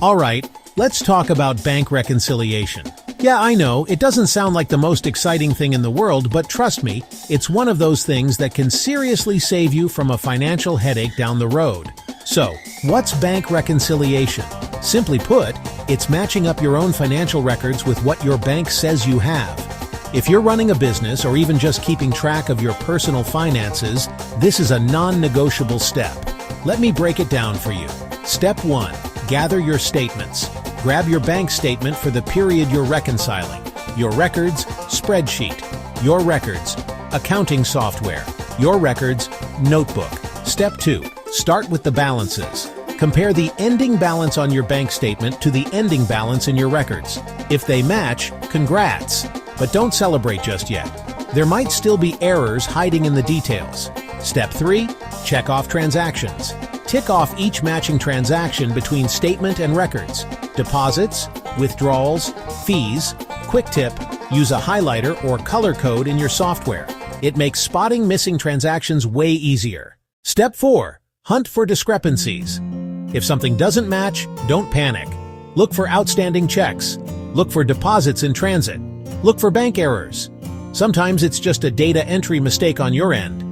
Alright, let's talk about bank reconciliation. Yeah, I know, it doesn't sound like the most exciting thing in the world, but trust me, it's one of those things that can seriously save you from a financial headache down the road. So, what's bank reconciliation? Simply put, it's matching up your own financial records with what your bank says you have. If you're running a business or even just keeping track of your personal finances, this is a non-negotiable step. Let me break it down for you. Step 1. Gather your statements. Grab your bank statement for the period you're reconciling. Your records, spreadsheet. Your records, accounting software. Your records, notebook. Step 2. Start with the balances. Compare the ending balance on your bank statement to the ending balance in your records. If they match, congrats. But don't celebrate just yet. There might still be errors hiding in the details. Step 3. Check off transactions. Tick off each matching transaction between statement and records. Deposits, withdrawals, fees. Quick tip, use a highlighter or color code in your software. It makes spotting missing transactions way easier. Step 4. Hunt for discrepancies. If something doesn't match, don't panic. Look for outstanding checks. Look for deposits in transit. Look for bank errors. Sometimes it's just a data entry mistake on your end.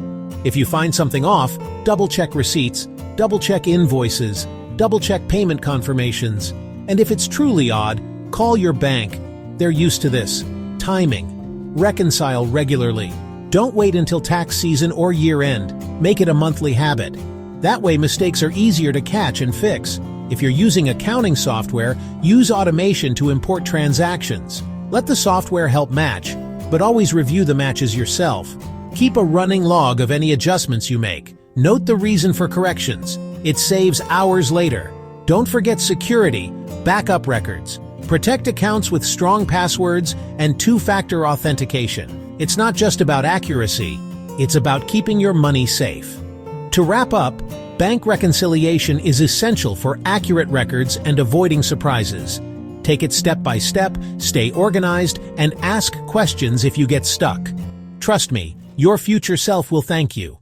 If you find something off, double-check receipts, double-check invoices, double-check payment confirmations, and if it's truly odd, call your bank. They're used to this. Timing. Reconcile regularly. Don't wait until tax season or year-end. Make it a monthly habit. That way mistakes are easier to catch and fix. If you're using accounting software, use automation to import transactions. Let the software help match, but always review the matches yourself. Keep a running log of any adjustments you make. Note the reason for corrections. It saves hours later. Don't forget security, backup records. Protect accounts with strong passwords and two-factor authentication. It's not just about accuracy, it's about keeping your money safe. To wrap up, bank reconciliation is essential for accurate records and avoiding surprises. Take it step by step, stay organized, and ask questions if you get stuck. Trust me, your future self will thank you.